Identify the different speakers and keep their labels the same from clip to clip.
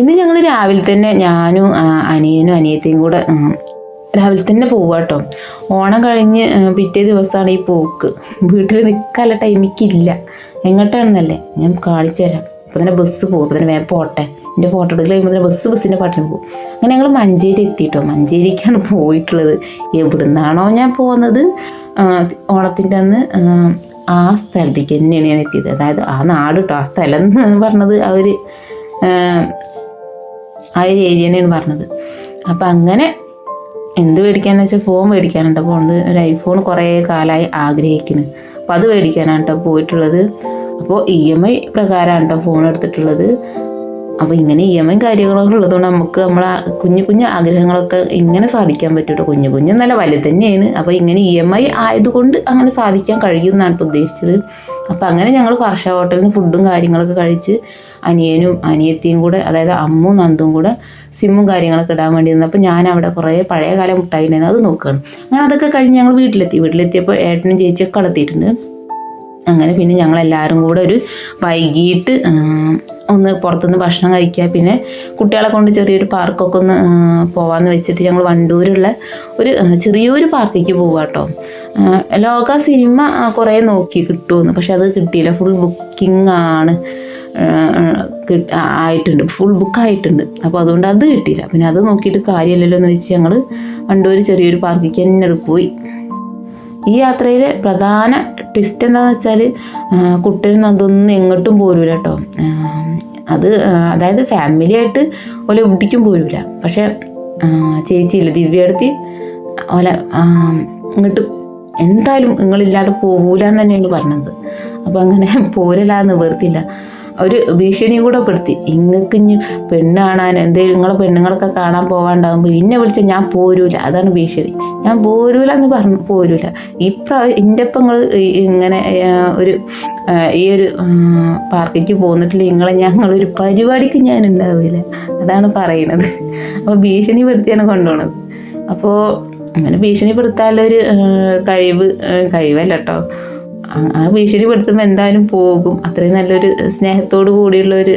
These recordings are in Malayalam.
Speaker 1: ഇന്ന് ഞങ്ങൾ രാവിലെ തന്നെ ഞാനും അനിയനും അനിയത്തിയും കൂടെ രാവിലെ തന്നെ പോവാട്ടോ. ഓണം കഴിഞ്ഞ് പിറ്റേ ദിവസമാണ് ഈ പോക്ക്. വീട്ടിൽ നിൽക്കാനുള്ള ടൈമിക്കില്ല. എങ്ങോട്ടാണെന്നല്ലേ ഞാൻ കാണിച്ചു തരാം. അപ്പോൾ തന്നെ ബസ് പോകും. അപ്പോൾ തന്നെ വേഗം പോട്ടെ, എൻ്റെ ഫോട്ടോ എടുക്കൽ കഴിയുമ്പോൾ തന്നെ ബസ്സിൻ്റെ പാട്ടിന് പോകും. അങ്ങനെ ഞങ്ങൾ മഞ്ചേരി എത്തിയിട്ടോ. മഞ്ചേരിക്കാണ് പോയിട്ടുള്ളത്. എവിടുന്നാണോ ഞാൻ പോകുന്നത് ഓണത്തിൻ്റെ അന്ന് ആ സ്ഥലത്തേക്ക് തന്നെയാണ് ഞാൻ എത്തിയത്. അതായത് ആ നാട് കേട്ടോ, ആ സ്ഥലം എന്ന് പറഞ്ഞത് ആ ഒരു ഏരിയനെയാണ് പറഞ്ഞത്. അപ്പം അങ്ങനെ എന്ത് മേടിക്കാന്ന് വെച്ചാൽ ഫോൺ മേടിക്കാനാട്ടോ പോകുന്നത്. ഒരു ഐഫോൺ കുറേ കാലമായി ആഗ്രഹിക്കുന്നു. അപ്പോൾ അത് മേടിക്കാനാണ് കേട്ടോ പോയിട്ടുള്ളത്. അപ്പോൾ EMI പ്രകാരമാണ് കേട്ടോ ഫോൺ എടുത്തിട്ടുള്ളത്. അപ്പോൾ ഇങ്ങനെ EMI കാര്യങ്ങളൊക്കെ ഉള്ളതുകൊണ്ട് നമുക്ക് നമ്മളെ കുഞ്ഞു കുഞ്ഞു ആഗ്രഹങ്ങളൊക്കെ ഇങ്ങനെ സാധിക്കാൻ പറ്റും കേട്ടോ. കുഞ്ഞു കുഞ്ഞു നല്ല വലുത് തന്നെയാണ്. അപ്പോൾ ഇങ്ങനെ EMI ആയതുകൊണ്ട് അങ്ങനെ സാധിക്കാൻ കഴിയുമെന്നാണ് കേട്ടോ ഉദ്ദേശിച്ചത്. അപ്പോൾ അങ്ങനെ ഞങ്ങൾ വർഷ ഹോട്ടലിൽ നിന്ന് ഫുഡും കാര്യങ്ങളൊക്കെ കഴിച്ച് അനിയനും അനിയത്തിയും കൂടെ, അതായത് അമ്മും നന്ദും കൂടെ സിമ്മും കാര്യങ്ങളൊക്കെ ഇടാൻ വേണ്ടി നിന്നപ്പോൾ ഞാൻ അവിടെ കുറേ പഴയ കാല മുട്ടായി ഉണ്ടായിരുന്നു, അത് നോക്കുകയാണ്. അങ്ങനെ അതൊക്കെ കഴിഞ്ഞ് ഞങ്ങൾ വീട്ടിലെത്തിയപ്പോൾ ഏട്ടനും ചേച്ചിയൊക്കെ അടത്തിയിട്ടുണ്ട്. അങ്ങനെ പിന്നെ ഞങ്ങളെല്ലാവരും കൂടെ ഒരു വൈകിട്ട് ഒന്ന് പുറത്തുനിന്ന് ഭക്ഷണം കഴിക്കുക, പിന്നെ കുട്ടികളെ കൊണ്ട് ചെറിയൊരു പാർക്കൊക്കെ ഒന്ന് പോകാമെന്ന് വെച്ചിട്ട് ഞങ്ങൾ വണ്ടൂരുള്ള ഒരു ചെറിയൊരു പാർക്കിലേക്ക് പോവാം കേട്ടോ. ലോക സിനിമ കുറേ നോക്കി കിട്ടുമെന്ന്, പക്ഷെ അത് കിട്ടിയില്ല. ഫുൾ ബുക്കിംഗ് ആണ് ആയിട്ടുണ്ട്, ഫുൾ ബുക്കായിട്ടുണ്ട്. അപ്പോൾ അതുകൊണ്ട് അത് കിട്ടിയില്ല. പിന്നെ അത് നോക്കിയിട്ട് കാര്യമില്ലല്ലോ എന്ന് വെച്ച് ഞങ്ങൾ വണ്ടൂർ ചെറിയൊരു പാർക്കിലേക്ക് തന്നെ പോയി. ഈ യാത്രയിൽ പ്രധാന ട്വിസ്റ്റ് എന്താണെന്ന് വെച്ചാൽ കുട്ടികൾ അതൊന്നും എങ്ങോട്ടും പോരൂല കേട്ടോ. അതായത് ഫാമിലിയായിട്ട് ഓല എവിടേക്കും പോരൂല. പക്ഷെ ചേച്ചിയില്ല, ദിവ്യടുത്തി ഓല ഇങ്ങോട്ട് എന്തായാലും നിങ്ങളില്ലാതെ പോകൂല എന്ന് തന്നെയാണ് പറഞ്ഞത്. അപ്പോൾ അങ്ങനെ പോരല്ല നിവർത്തില്ല. ഒരു ഭീഷണി കൂടെ പെടുത്തി, ഇങ്ങക്ക് ഇനി പെണ്ണ് കാണാൻ എന്തെങ്കിലും നിങ്ങളെ പെണ്ണുങ്ങളൊക്കെ കാണാൻ പോകാണ്ടാകുമ്പോൾ പിന്നെ വിളിച്ചാൽ ഞാൻ പോരൂല, അതാണ് ഭീഷണി. ഞാൻ പോരൂല എന്ന് പറഞ്ഞു പോരൂല. എൻ്റെ ഒപ്പം നിങ്ങൾ ഇങ്ങനെ ഒരു ഈ ഒരു പാർക്കിലേക്ക് പോന്നിട്ടില്ല, ഞങ്ങളൊരു പരിപാടിക്ക് ഞാൻ ഉണ്ടാവില്ല, അതാണ് പറയുന്നത്. അപ്പോൾ ഭീഷണിപ്പെടുത്തിയാണ് കൊണ്ടുപോകുന്നത്. അപ്പോൾ അങ്ങനെ ഭീഷണിപ്പെടുത്താനുള്ളൊരു കഴിവല്ല കേട്ടോ. ആ ഭീഷണിപ്പെടുത്തുമ്പോൾ എന്തായാലും പോകും. അത്രയും നല്ലൊരു സ്നേഹത്തോടു കൂടിയുള്ളൊരു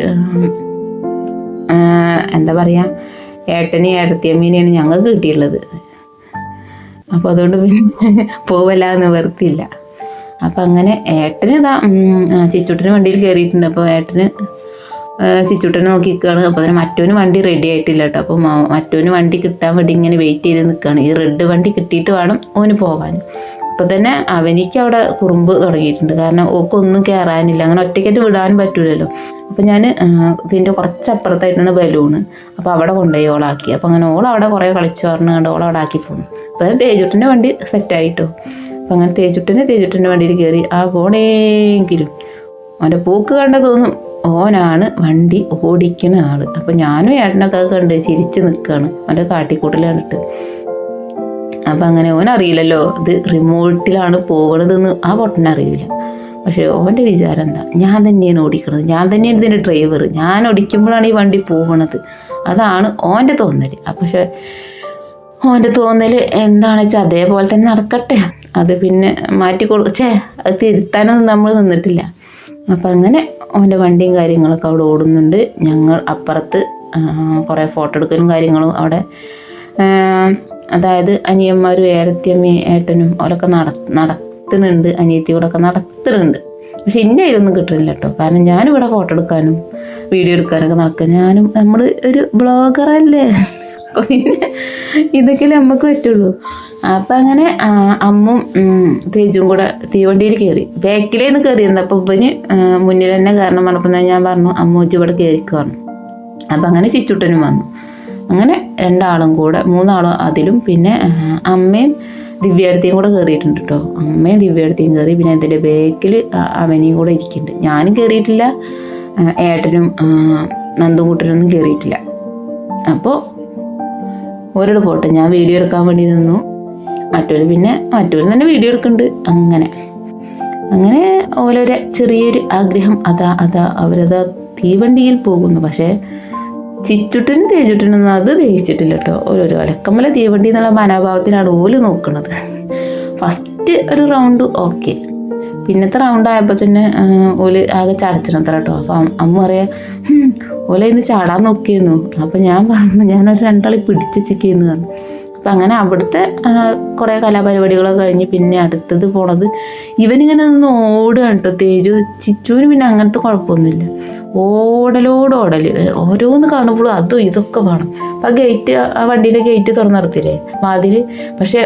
Speaker 1: എന്താ പറയുക, ഏട്ടനെയും ഏട്ടത്തിയമ്മേനെയാണ് ഞങ്ങൾക്ക് കിട്ടിയുള്ളത്. അപ്പോൾ അതുകൊണ്ട് പിന്നെ പോവല്ലാതെ നിവർത്തിയില്ല. അപ്പം അങ്ങനെ ഏട്ടന് ചിച്ചൂട്ടന് വണ്ടിയിൽ കയറിയിട്ടുണ്ട്. അപ്പോൾ ഏട്ടന് ചിച്ചൂട്ടനെ നോക്കി നിൽക്കുകയാണ്. അപ്പോൾ അതിന് മറ്റോന് വണ്ടി റെഡി ആയിട്ടില്ല കേട്ടോ. അപ്പോൾ മറ്റോന് വണ്ടി കിട്ടാൻ വേണ്ടി ഇങ്ങനെ വെയിറ്റ് ചെയ്ത് നിൽക്കുകയാണ്. ഈ റെഡ് വണ്ടി കിട്ടിയിട്ട് വേണം ഓന് പോകാൻ. അപ്പോൾ തന്നെ അവനിക്ക് അവിടെ കുറുമ്പ് തുടങ്ങിയിട്ടുണ്ട്. കാരണം ഓക്കൊന്നും കയറാനില്ല, അങ്ങനെ ഒറ്റയ്ക്കായിട്ട് വിടാനും പറ്റൂലല്ലോ. അപ്പോൾ ഞാൻ ഇതിൻ്റെ കുറച്ചപ്പുറത്തായിട്ടാണ് ബലൂണ്, അപ്പോൾ അവിടെ കൊണ്ടുപോയി ഓളാക്കി. അപ്പോൾ അങ്ങനെ ഓളവിടെ കുറേ കളിച്ചു പറഞ്ഞു കണ്ട് ഓളവിടെ ആക്കി പോകുന്നു. അപ്പോൾ അതിന് തേജുട്ടൻ്റെ വണ്ടി സെറ്റായിട്ടോ. അപ്പോൾ അങ്ങനെ തേജുട്ടൻ്റെ വണ്ടിയിൽ കയറി ആ പോണെങ്കിലും അവൻ്റെ പോക്ക് കണ്ട തോന്നും ഓനാണ് വണ്ടി ഓടിക്കുന്ന ആൾ. അപ്പോൾ ഞാനും ഏട്ടനൊക്കെ അത് കണ്ട് ചിരിച്ച് നിൽക്കുകയാണ് അവൻ്റെ കാട്ടിക്കൂട്ടിൽ കണ്ടിട്ട്. അപ്പം അങ്ങനെ ഓനറിയില്ലല്ലോ ഇത് റിമോട്ടിലാണ് പോകണതെന്ന് ആ പൊട്ടനറിയില്ല. പക്ഷേ ഓൻ്റെ വിചാരം എന്താ, ഞാൻ തന്നെയാണ് ഓടിക്കണത്, ഞാൻ തന്നെയാണ് ഇതിൻ്റെ ഡ്രൈവർ, ഞാൻ ഓടിക്കുമ്പോഴാണ് ഈ വണ്ടി പോകണത്, അതാണ് ഓൻ്റെ തോന്നൽ. പക്ഷേ ഓൻ്റെ തോന്നൽ എന്താണെന്ന് വെച്ചാൽ അതേപോലെ തന്നെ നടക്കട്ടെ, അത് പിന്നെ അത് തിരുത്താനൊന്നും നമ്മൾ നിന്നിട്ടില്ല. അപ്പം അങ്ങനെ ഓൻ്റെ വണ്ടിയും കാര്യങ്ങളൊക്കെ അവിടെ ഓടുന്നുണ്ട്. ഞങ്ങൾ അപ്പുറത്ത് കുറേ ഫോട്ടോ എടുക്കലും കാര്യങ്ങളും അവിടെ, അതായത് അനിയന്മാരും ഏടത്തിയമ്മയും ഏട്ടനും അവരൊക്കെ നടത്തുന്നുണ്ട്, അനിയത്തിയോടൊക്കെ നടത്തുന്നുണ്ട്. പക്ഷെ എൻ്റെ കയ്യിലൊന്നും കിട്ടുന്നില്ല കേട്ടോ. കാരണം ഞാനിവിടെ ഫോട്ടോ എടുക്കാനും വീഡിയോ എടുക്കാനൊക്കെ നടക്കുക, നമ്മൾ ഒരു ബ്ലോഗറല്ലേ, അപ്പോൾ പിന്നെ ഇതൊക്കെയല്ലേ നമുക്ക് പറ്റുള്ളൂ. അപ്പം അങ്ങനെ അമ്മും തേജും കൂടെ തീവണ്ടിയിൽ കയറി. ബാക്കിലേന്ന് കയറിയിരുന്നത്. അപ്പോൾ ഇവന് മുന്നിൽ തന്നെ കയറണം പറഞ്ഞപ്പോൾ ഞാൻ പറഞ്ഞു അമ്മൂറ്റി ഇവിടെ കയറിക്ക് പറഞ്ഞു. അപ്പം അങ്ങനെ ചിച്ചുട്ടനും വന്നു. അങ്ങനെ മൂന്നാളും അതിലും, പിന്നെ അമ്മയും ദിവ്യടുത്തിയും കൂടെ കയറിയിട്ടുണ്ട് കേട്ടോ. അമ്മയും ദിവ്യടുത്തിയും കയറി. പിന്നെ അതിൻ്റെ ബാക്കിൽ അവനെയും കൂടെ ഇരിക്കുന്നുണ്ട്. ഞാനും കയറിയിട്ടില്ല, ഏട്ടനും നന്ദുകൂട്ടനൊന്നും കയറിയിട്ടില്ല. അപ്പോൾ ഓരോട് പോട്ടെ, ഞാൻ വീഡിയോ എടുക്കാൻ വേണ്ടി നിന്നു. മറ്റൊരു തന്നെ വീഡിയോ എടുക്കുന്നുണ്ട്. അങ്ങനെ ഓരോരോ ചെറിയൊരു ആഗ്രഹം അവരതാ തീവണ്ടിയിൽ പോകുന്നു. പക്ഷേ ചിച്ചുട്ടനും തേജുട്ടനൊന്നും അത് ദഹിച്ചിട്ടില്ല കേട്ടോ. ഓരോരോ അലക്കമ്മല തീവണ്ടി എന്നുള്ള മനോഭാവത്തിലാണ് ഓല് നോക്കുന്നത്. ഫസ്റ്റ് ഒരു റൗണ്ട് ഓക്കെ, പിന്നത്തെ റൗണ്ട് ആയപ്പോൾ തന്നെ ഓല് ആകെ ചടച്ചിടത്ര കേട്ടോ. അപ്പം അമ്മ പറയാ ഓല ഇന്ന് ചാടാൻ നോക്കിയിരുന്നു. അപ്പം ഞാൻ പറഞ്ഞു ഞാനൊരു 2 ആളി പിടിച്ചിരിക്കുന്നു പറഞ്ഞു. അപ്പം അങ്ങനെ അവിടുത്തെ കുറേ കലാപരിപാടികളൊക്കെ കഴിഞ്ഞ് പിന്നെ അടുത്തത് പോണത് ഇവനിങ്ങനെ നിന്ന് ഓടുകയാണ് കേട്ടോ. തേജു ചിച്ചുവിന് പിന്നെ അങ്ങനത്തെ കുഴപ്പമൊന്നുമില്ല. ഓടലോട് ഓടൽ, ഓരോന്ന് കാണുമ്പോഴും അതും ഇതൊക്കെ വേണം. അപ്പം ആ ഗേറ്റ്, ആ വണ്ടിയുടെ ഗേറ്റ് തുറന്നു നിർത്തില്ലേ വാതിൽ. പക്ഷെ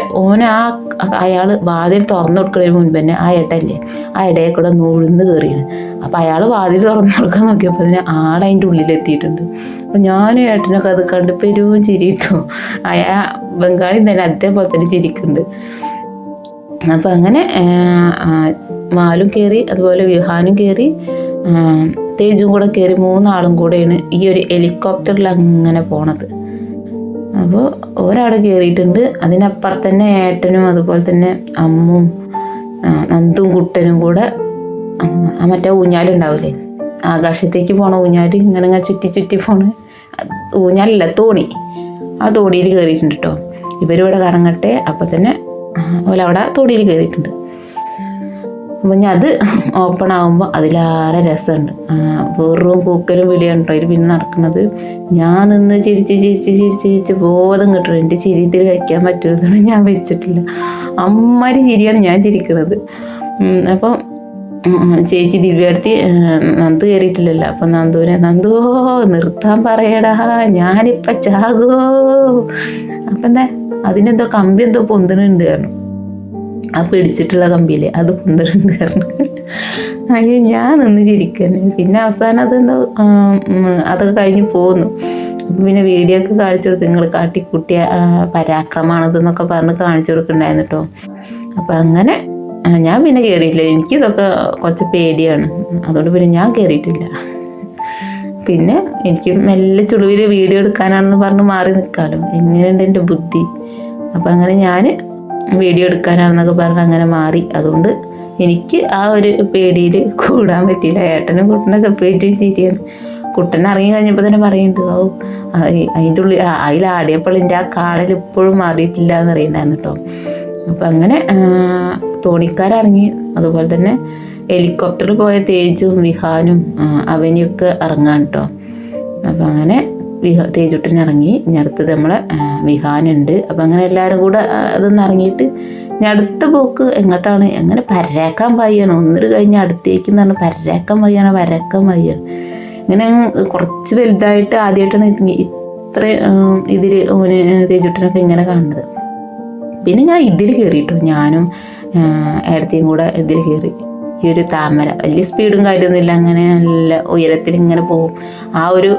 Speaker 1: അയാൾ വാതിൽ തുറന്നു കൊടുക്കുന്നതിന് മുൻപ് തന്നെ ആ ഏട്ടല്ലേ ആ ഇടയിൽ കൂടെ നുഴന്ന് കയറിയാണ്. അപ്പം അയാൾ വാതിൽ തുറന്നു കൊടുക്കാൻ നോക്കിയപ്പോൾ തന്നെ ആളതിൻ്റെ ഉള്ളിലെത്തിയിട്ടുണ്ട്. അപ്പം ഞാനും ഏട്ടനൊക്കെ അത് കണ്ട് പെരും ചിരിയിട്ടു. ബംഗാളി തന്നെ അതേപോലെ തന്നെ ചിരിക്കുന്നുണ്ട്. അപ്പം അങ്ങനെ മാലും കയറി, അതുപോലെ വിഹാനും കയറി, തേജും കൂടെ കയറി, 3 ആളും കൂടെയാണ് ഈ ഒരു ഹെലികോപ്റ്ററിൽ അങ്ങനെ പോണത്. അപ്പോൾ ഒരാടെ കയറിയിട്ടുണ്ട്. അതിനപ്പുറത്ത് തന്നെ ഏട്ടനും അതുപോലെ തന്നെ അമ്മും നന്ദും കുട്ടനും കൂടെ മറ്റേ ഊഞ്ഞാലുണ്ടാവില്ലേ, ആകാശത്തേക്ക് പോണ ഊഞ്ഞാൽ, ഇങ്ങനെ ചുറ്റി ചുറ്റി പോണ ഊഞ്ഞാലല്ല തോണി, ആ തോണിയിൽ കയറിയിട്ടുണ്ട് കേട്ടോ. ഇവരിവിടെ കറങ്ങട്ടെ, അപ്പം തന്നെ ഓലവിടെ തോണിയിൽ കയറിയിട്ടുണ്ട്. അപ്പം ഞാൻ അത് ഓപ്പൺ ആകുമ്പോൾ അതിലേറെ രസമുണ്ട്. വെറും പൂക്കലും വിളിയാണ് കേട്ടോ അതിൽ പിന്നെ നടക്കുന്നത്. ഞാൻ നിന്ന് ചിരിച്ച് ബോധം കിട്ടും. എൻ്റെ ചിരി ഇതിൽ വയ്ക്കാൻ പറ്റുമെന്നാണ് ഞാൻ വെച്ചിട്ടില്ല. അമ്മാരി ചിരിയാണ് ഞാൻ ചിരിക്കുന്നത്. അപ്പോൾ ചേച്ചി ദിവ്യടുത്തി നന്ദു കയറിയിട്ടില്ലല്ലോ. അപ്പം നന്ദുവോ നിർത്താൻ പറയടാ, ഞാനിപ്പം ചാകോ. അപ്പം എന്താ അതിനെന്തോ കമ്പി എന്തോ പൊന്തണുണ്ട് കാരണം, ആ പിടിച്ചിട്ടുള്ള കമ്പിയില്ലേ അത് പൊന്തണുണ്ട് കാരണം. അയ്യോ ഞാൻ നിന്ന് ചിരിക്കുന്നു. പിന്നെ അവസാനം അതെന്തോ അതൊക്കെ കഴിഞ്ഞ് പോന്നു. അപ്പം പിന്നെ വീഡിയോ ഒക്കെ കാണിച്ചു കൊടുത്തു, നിങ്ങൾ കാട്ടിക്കുട്ടിയ പരാക്രമമാണിതെന്നൊക്കെ പറഞ്ഞ് കാണിച്ചു കൊടുക്കുന്നുണ്ടായിരുന്നു കേട്ടോ. അപ്പം അങ്ങനെ ഞാൻ പിന്നെ കയറിയിട്ടില്ല. എനിക്കിതൊക്കെ കുറച്ച് പേടിയാണ്, അതുകൊണ്ട് പിന്നെ ഞാൻ കയറിയിട്ടില്ല. പിന്നെ എനിക്ക് നല്ല ചുളിവിൽ വീഡിയോ എടുക്കാനാണെന്ന് പറഞ്ഞ് മാറി നിൽക്കാമല്ലോ, എങ്ങനെയുണ്ട് എൻ്റെ ബുദ്ധി. അപ്പം അങ്ങനെ ഞാൻ വീഡിയോ എടുക്കാനാണെന്നൊക്കെ പറഞ്ഞ് അങ്ങനെ മാറി. അതുകൊണ്ട് എനിക്ക് ആ ഒരു പേടിയിൽ കൂടാൻ പറ്റിയില്ല. ഏട്ടനും കുട്ടനൊക്കെ പേടി ചിരിയാണ്. കുട്ടൻ ഇറങ്ങി കഴിഞ്ഞപ്പോൾ തന്നെ പറയുന്നുണ്ട്, അതിൻ്റെ ഉള്ളിൽ അതിലാടിയപ്പോൾ എൻ്റെ ആ കാളിൽ ഇപ്പോഴും മാറിയിട്ടില്ല എന്ന് അറിയണ്ടായിരുന്നു കേട്ടോ. അപ്പം അങ്ങനെ തോണിക്കാരിറങ്ങി, അതുപോലെ തന്നെ ഹെലികോപ്റ്ററിൽ പോയ തേജും വിഹാനും അവനിയൊക്കെ ഇറങ്ങാൻ കേട്ടോ. അപ്പം അങ്ങനെ തേജുട്ടൻ ഇറങ്ങി. ഇനി അടുത്തത് നമ്മളെ വിഹാനുണ്ട്. അപ്പം അങ്ങനെ എല്ലാവരും കൂടെ അതൊന്ന് ഇറങ്ങിയിട്ട് ഇനി അടുത്ത പോക്ക് എങ്ങോട്ടാണ്, എങ്ങനെ പരക്കാൻ വയ്യാണ്. ഒന്നിട്ട് കഴിഞ്ഞ് അടുത്തേക്ക് എന്ന് പറഞ്ഞാൽ പരക്കാൻ വയ്യാണ്. ഇങ്ങനെ കുറച്ച് വലുതായിട്ട് ആദ്യമായിട്ടാണ് ഇത്ര ഇതിൽ ഓന് തേജുട്ടനൊക്കെ ഇങ്ങനെ കാണുന്നത്. പിന്നെ ഞാൻ ഇതിൽ കയറിയിട്ടു, ഞാനും ഏടത്തിയും കൂടെ ഇതിൽ കയറി. ഈ ഒരു താമര വലിയ സ്പീഡും കാര്യമൊന്നുമില്ല, അങ്ങനെ നല്ല ഉയരത്തിൽ ഇങ്ങനെ പോകും. ആ ഒരു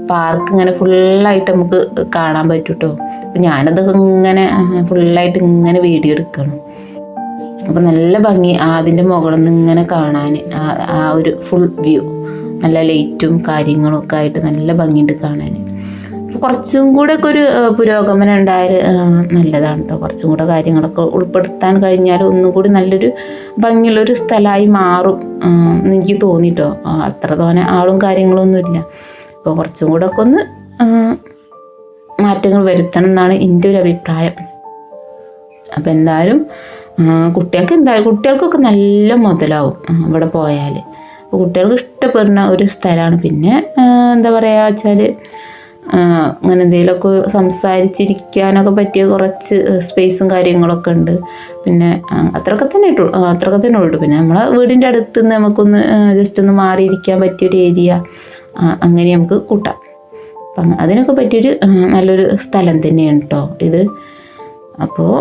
Speaker 1: പാർക്ക് ഇങ്ങനെ ഫുള്ളായിട്ട് നമുക്ക് കാണാൻ പറ്റും കേട്ടോ. അപ്പം ഞാനതൊക്കെ ഇങ്ങനെ ഫുള്ളായിട്ട് ഇങ്ങനെ വീഡിയോ എടുക്കണം. അപ്പം നല്ല ഭംഗി അതിൻ്റെ മുകളിൽ നിന്ന് ഇങ്ങനെ കാണാൻ, ആ ഒരു ഫുൾ വ്യൂ, നല്ല ലൈറ്റും കാര്യങ്ങളും ഒക്കെ ആയിട്ട് നല്ല ഭംഗിയുണ്ട് കാണാൻ. കുറച്ചും കൂടെ ഒക്കെ ഒരു പുരോഗമനം ഉണ്ടായാൽ നല്ലതാണ് കേട്ടോ. കുറച്ചും കൂടെ കാര്യങ്ങളൊക്കെ ഉൾപ്പെടുത്താൻ കഴിഞ്ഞാൽ ഒന്നും കൂടി നല്ലൊരു ഭംഗിയുള്ളൊരു സ്ഥലമായി മാറും എന്ന് എനിക്ക് തോന്നിട്ടോ. അത്ര തോനെ ആളും കാര്യങ്ങളൊന്നുമില്ല. അപ്പോൾ കുറച്ചും കൂടെ ഒക്കെ ഒന്ന് മാറ്റങ്ങൾ വരുത്തണം എന്നാണ് എൻ്റെ ഒരു അഭിപ്രായം. അപ്പം എന്തായാലും കുട്ടികൾക്കൊക്കെ നല്ല മുതലാവും ഇവിടെ പോയാൽ. അപ്പോൾ കുട്ടികൾക്ക് ഇഷ്ടപ്പെടുന്ന ഒരു സ്ഥലമാണ്. പിന്നെ എന്താ പറയുക വെച്ചാൽ അങ്ങനെ എന്തെങ്കിലുമൊക്കെ സംസാരിച്ചിരിക്കാനൊക്കെ പറ്റിയ കുറച്ച് സ്പേസും കാര്യങ്ങളൊക്കെ ഉണ്ട്. പിന്നെ അത്രയൊക്കെ തന്നെ ഉള്ളൂ. പിന്നെ നമ്മളെ വീടിൻ്റെ അടുത്ത് നിന്ന് നമുക്കൊന്ന് ജസ്റ്റ് ഒന്ന് മാറിയിരിക്കാൻ പറ്റിയൊരു ഏരിയ അങ്ങനെ നമുക്ക് കൂട്ടാം. അപ്പം അതിനൊക്കെ പറ്റിയൊരു നല്ലൊരു സ്ഥലം തന്നെയാണ് കേട്ടോ ഇത്. അപ്പോൾ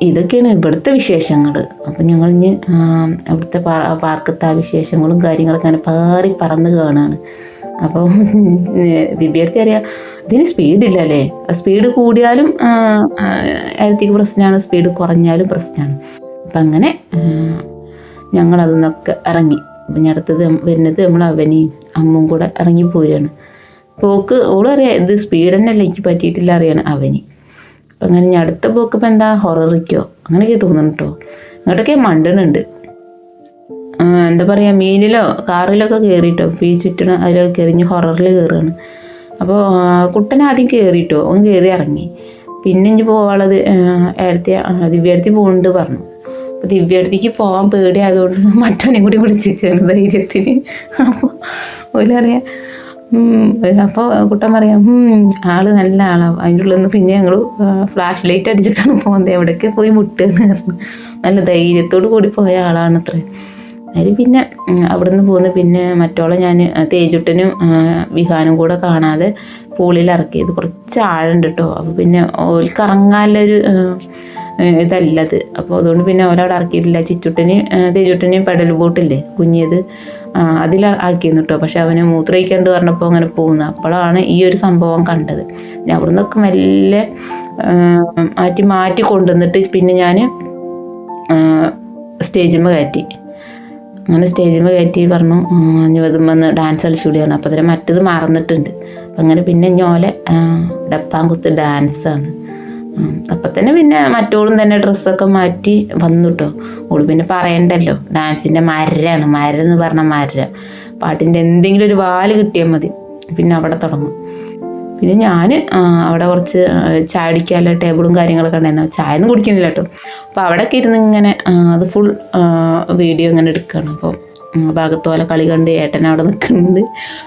Speaker 1: ഇതൊക്കെയാണ് ഇവിടുത്തെ വിശേഷങ്ങൾ. അപ്പം ഞങ്ങൾ ഇനി അവിടുത്തെ പാർക്കത്തെ വിശേഷങ്ങളും കാര്യങ്ങളൊക്കെ അങ്ങനെ പറന്ന് കാണുകയാണ്. അപ്പം ദിവ്യടുത്ത് അറിയാം ഇതിന് സ്പീഡില്ല അല്ലേ. സ്പീഡ് കൂടിയാലും ഏടത്തിക്ക് പ്രശ്നമാണ്, സ്പീഡ് കുറഞ്ഞാലും പ്രശ്നമാണ്. അപ്പം അങ്ങനെ ഞങ്ങളതിൽ നിന്നൊക്കെ ഇറങ്ങി. അപ്പം ഞാൻ അടുത്തത് വരുന്നത് നമ്മൾ അവനെയും അമ്മും കൂടെ ഇറങ്ങി പോരുകയാണ്. പോക്ക് ഓളും അറിയാം ഇത് സ്പീഡ് തന്നെയല്ല എനിക്ക് പറ്റിയിട്ടില്ല അറിയാണ് അവന്. അപ്പം അങ്ങനെ ഞാൻ അടുത്ത പോക്ക് ഇപ്പം എന്താ ഹൊററിക്കോ അങ്ങനെയൊക്കെ തോന്നുന്നു കേട്ടോ. ഇങ്ങോട്ടൊക്കെ മണ്ടനുണ്ട്. എന്താ പറയുക, മീനിലോ കാറിലൊക്കെ കയറിയിട്ടോ. ഇപ്പോൾ ഈ ചുറ്റണ അതിലൊക്കെ കയറി ഹൊററിൽ കയറുകയാണ്. അപ്പോൾ കുട്ടൻ ആദ്യം കയറിയിട്ടോ, അവൻ കയറി ഇറങ്ങി. പിന്നെ ഇനി പോവാനുള്ളത് ദിവ്യടുത്തി പോകുന്നുണ്ട് പറഞ്ഞു. അപ്പോൾ ദിവ്യടുത്തേക്ക് പോകാൻ പേടിയായതുകൊണ്ട് മറ്റവനെ കൂടി വിളിച്ചിരിക്കുകയാണ് ധൈര്യത്തിന്. അപ്പോൾ ഓലറിയാം അപ്പോൾ കുട്ടൻ പറയാം ആള് നല്ല ആളാണ്. അതിൻ്റെ ഉള്ളിൽ നിന്ന് പിന്നെ ഞങ്ങൾ ഫ്ലാഷ് ലൈറ്റ് അടിച്ചിട്ടാണ് പോകുന്നത്, എവിടേക്ക് പോയി മുട്ടുകയെന്ന് പറഞ്ഞു. നല്ല ധൈര്യത്തോടു കൂടി പോയ ആളാണ് അത്രേ. അതിൽ പിന്നെ അവിടെ നിന്ന് പോന്ന് പിന്നെ മറ്റോളെ ഞാൻ തേജുട്ടനും വിഹാനും കൂടെ കാണാതെ പൂളിൽ ഇറക്കിയത്. കുറച്ച് ആഴുണ്ട് കേട്ടോ. അപ്പോൾ പിന്നെ ഓൽക്ക് ഇറങ്ങാനുള്ളൊരു ഇതല്ലത്. അപ്പോൾ അതുകൊണ്ട് പിന്നെ ഓരവിടെ ഇറക്കിയിട്ടില്ല. തേജുട്ടന് പെഡൽ ബോട്ടില്ലേ കുഞ്ഞത്, അതിൽ ആക്കിയിരുന്നു കേട്ടോ. പക്ഷെ അവന് മൂത്രയിക്കാണ്ട് പറഞ്ഞപ്പോൾ അങ്ങനെ പോകുന്നു. അപ്പോഴാണ് ഈ ഒരു സംഭവം കണ്ടത്. പിന്നെ അവിടെ നിന്നൊക്കെ മെല്ലെ മാറ്റി കൊണ്ടുവന്നിട്ട് പിന്നെ ഞാൻ സ്റ്റേജിന്മേൽ കയറ്റി. അങ്ങനെ സ്റ്റേജിന്മേൽ കയറ്റി പറഞ്ഞു ഇതും വന്ന് ഡാൻസ് കളിച്ചുകൂടി പറഞ്ഞു. അപ്പോൾ അതിന് മറ്റത് മറന്നിട്ടുണ്ട്. അങ്ങനെ പിന്നെ ഞോലെ ഡപ്പാങ്കുത്ത് ഡാൻസാണ്. അപ്പം തന്നെ പിന്നെ മറ്റോളും തന്നെ ഡ്രസ്സൊക്കെ മാറ്റി വന്നു കേട്ടോ. ഓള് പിന്നെ പറയണ്ടല്ലോ, ഡാൻസിൻ്റെ മരം എന്ന് പറഞ്ഞാൽ മരം. പാട്ടിൻ്റെ എന്തെങ്കിലും ഒരു വാല് കിട്ടിയാൽ മതി, പിന്നെ അവിടെ തുടങ്ങും. പിന്നെ ഞാൻ അവിടെ കുറച്ച് ചായ അടിക്കാനുള്ള ടേബിളും കാര്യങ്ങളൊക്കെ ഉണ്ടായിരുന്നു. ചായ ഒന്നും കുടിക്കുന്നില്ല കേട്ടോ. അപ്പോൾ അവിടെയൊക്കെ ഇരുന്ന് ഇങ്ങനെ അത് ഫുൾ വീഡിയോ ഇങ്ങനെ എടുക്കുകയാണ്. അപ്പോൾ ഭാഗത്ത് പോലെ കളി കണ്ട് ഏട്ടൻ അവിടെ നിൽക്കുന്നുണ്ട്.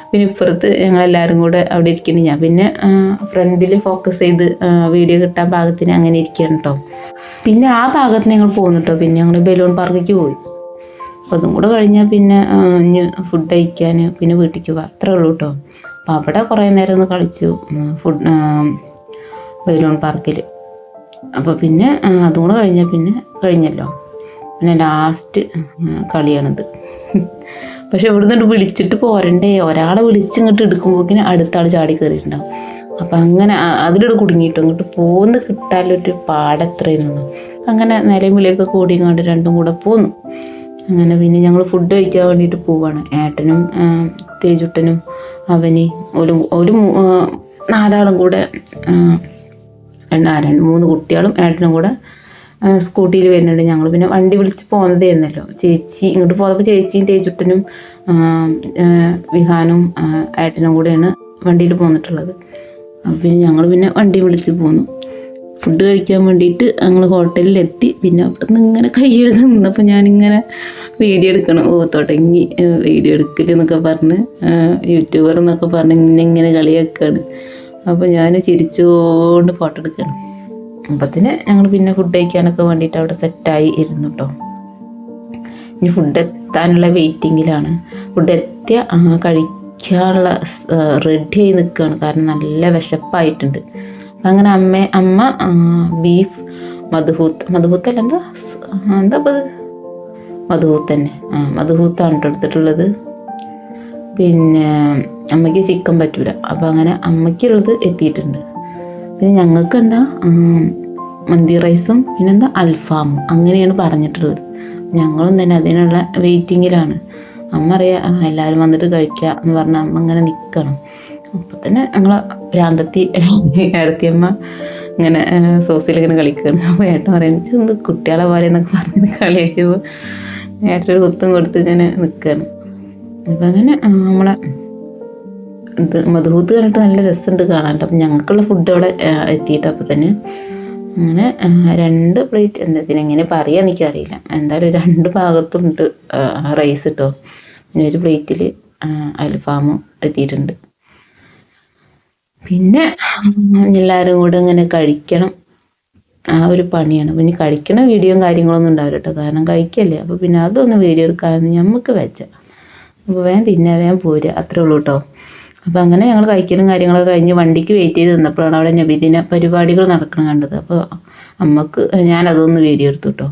Speaker 1: പിന്നെ ഇപ്പുറത്ത് ഞങ്ങളെല്ലാവരും കൂടെ അവിടെ ഇരിക്കുന്നു. ഞാൻ പിന്നെ ഫ്രണ്ടിൽ ഫോക്കസ് ചെയ്ത് വീഡിയോ കിട്ടാൻ പാകത്തിന് അങ്ങനെ ഇരിക്കുകയാണ് കേട്ടോ. പിന്നെ ആ ഭാഗത്ത് ഞങ്ങൾ പോകുന്നു കേട്ടോ. പിന്നെ ഞങ്ങൾ ബലൂൺ പാർക്കിലേക്ക് പോയി. അപ്പോൾ അതും കൂടെ കഴിഞ്ഞാൽ പിന്നെ ഇനി ഫുഡ് കഴിക്കാൻ പിന്നെ വീട്ടിലേക്ക് പോകാം, അത്രേ ഉള്ളൂ കേട്ടോ. അപ്പോൾ അവിടെ കുറേ നേരം ഒന്ന് കളിച്ചു ബലൂൺ പാർക്കിൽ. അപ്പോൾ പിന്നെ അതും കൂടെ കഴിഞ്ഞാൽ പിന്നെ കഴിഞ്ഞല്ലോ. പിന്നെ ലാസ്റ്റ് കളിയാണിത്. പക്ഷെ ഇവിടെ നിന്നിട്ട് വിളിച്ചിട്ട് പോരണ്ടേ, ഒരാളെ വിളിച്ചിങ്ങോട്ട് എടുക്കുമ്പോഴേക്കിന് അടുത്ത ആൾ ചാടി കയറിയിട്ടുണ്ടാവും. അപ്പം അങ്ങനെ അതിലൂടെ കുടുങ്ങിയിട്ടു ഇങ്ങോട്ട് പോന്ന് കിട്ടാനൊരു പാടെത്രയെന്നു. അങ്ങനെ നിലയും വിളിയൊക്കെ കൂടിങ്ങോട്ട് രണ്ടും കൂടെ പോന്നു. അങ്ങനെ പിന്നെ ഞങ്ങൾ ഫുഡ് കഴിക്കാൻ വേണ്ടിയിട്ട് പോവാണ്. ഏട്ടനും തേജുട്ടനും അവന് ഒരു 4 ആളും കൂടെ 3 കുട്ടികളും ഏട്ടനും കൂടെ സ്കൂട്ടിയിൽ വരുന്നുണ്ട്. ഞങ്ങൾ പിന്നെ വണ്ടി വിളിച്ച് പോകുന്നതായിരുന്നല്ലോ. ചേച്ചി ഇങ്ങോട്ട് പോയപ്പോൾ ചേച്ചിയും തേജുട്ടനും വിഹാനും ഏട്ടനും കൂടെയാണ് വണ്ടിയിൽ പോന്നിട്ടുള്ളത്. അപ്പം പിന്നെ ഞങ്ങൾ പിന്നെ വണ്ടി വിളിച്ച് പോന്നു. ഫുഡ് കഴിക്കാൻ വേണ്ടിയിട്ട് ഞങ്ങൾ ഹോട്ടലിലെത്തി. പിന്നെ അവിടെ നിന്ന് ഇങ്ങനെ കൈ കഴുകാൻ നിന്നപ്പോൾ ഞാനിങ്ങനെ വീഡിയോ എടുക്കണം. തുടങ്ങി വീഡിയോ എടുക്കലെന്നൊക്കെ പറഞ്ഞ് യൂട്യൂബർ എന്നൊക്കെ പറഞ്ഞ് ഇങ്ങനെ കളിയാക്കുകയാണ്. അപ്പോൾ ഞാൻ ചിരിച്ചുകൊണ്ട് ഫോട്ടോ എടുക്കുകയാണ്. അപ്പത്തിന് ഞങ്ങൾ പിന്നെ ഫുഡ് കഴിക്കാനൊക്കെ വേണ്ടിയിട്ട് അവിടെ സെറ്റായി ഇരുന്നു കേട്ടോ. ഇനി ഫുഡ് എത്താനുള്ള വെയിറ്റിങ്ങിലാണ്. ഫുഡ് എത്തിയ കഴിക്കാനുള്ള റെഡിയായി നിൽക്കുകയാണ്. കാരണം നല്ല വിശപ്പായിട്ടുണ്ട്. അപ്പം അങ്ങനെ അമ്മ ബീഫ് മധുഹൂത്തല്ല എന്താ അപ്പോൾ മധുഹൂത്ത് തന്നെ മധുഹൂത്താണ് കേട്ടോ എടുത്തിട്ടുള്ളത്. പിന്നെ അമ്മയ്ക്ക് ചിക്കൻ പറ്റൂല. അപ്പോൾ അങ്ങനെ അമ്മയ്ക്കുള്ളത് എത്തിയിട്ടുണ്ട്. പിന്നെ ഞങ്ങൾക്ക് എന്താ മന്തി റൈസും പിന്നെന്താ അൽഫാമും അങ്ങനെയാണ് പറഞ്ഞിട്ടുള്ളത്. ഞങ്ങളും തന്നെ അതിനുള്ള വെയിറ്റിങ്ങിലാണ്. അമ്മ അറിയാം എല്ലാവരും വന്നിട്ട് കഴിക്കുക എന്ന് പറഞ്ഞാൽ അമ്മ ഇങ്ങനെ നിൽക്കണം. അപ്പോൾ തന്നെ ഞങ്ങൾ ഭ്രാന്തത്തി ഏടത്തിയമ്മ ഇങ്ങനെ സോസിലിങ്ങനെ കളിക്കുകയാണ്. അപ്പോൾ ഏട്ടൻ പറയുന്നത് കുട്ടികളെ പോലെ എന്നൊക്കെ പറഞ്ഞത് കളിയാക്കുമ്പോൾ ഏട്ടൊരു കുത്തും കൊടുത്ത് ഇങ്ങനെ നിൽക്കുകയാണ്. അപ്പം അങ്ങനെ നമ്മളെ ഇത് മധുഹൂത്ത് കണ്ടിട്ട് നല്ല രസമുണ്ട് കാണാൻ. അപ്പം ഞങ്ങൾക്കുള്ള ഫുഡ് അവിടെ എത്തിയിട്ട് അപ്പോൾ തന്നെ അങ്ങനെ 2 പ്ലേറ്റ് എങ്ങനെ പറയുക എനിക്കറിയില്ല. എന്തായാലും 2 ഭാഗത്തുണ്ട് റൈസ് കേട്ടോ. പിന്നെ ഒരു പ്ലേറ്റിൽ അൽഫാമും എത്തിയിട്ടുണ്ട്. പിന്നെ എല്ലാവരും കൂടെ ഇങ്ങനെ കഴിക്കണം, ആ ഒരു പണിയാണ്. പിന്നെ കഴിക്കണ വീഡിയോയും കാര്യങ്ങളൊന്നും ഉണ്ടാവില്ല കേട്ടോ, കാരണം കഴിക്കല്ലേ. അപ്പോൾ പിന്നെ അതൊന്നും വീഡിയോ എടുക്കാമെന്ന് നമുക്ക് വെച്ച. അപ്പോൾ വേഗം തിന്നാ വേഗം പോരുക, അത്രേ ഉള്ളൂ കേട്ടോ. അപ്പോൾ അങ്ങനെ ഞങ്ങൾ കഴിക്കലും കാര്യങ്ങളൊക്കെ കഴിഞ്ഞ് വണ്ടിക്ക് വെയിറ്റ് ചെയ്ത് നിന്നപ്പോഴാണ് അവിടെ നബിദിന പരിപാടികൾ നടക്കണം കണ്ടത്. അപ്പോൾ അമ്മക്ക് ഞാനതൊന്ന് വീഡിയോ എടുത്തു കേട്ടോ.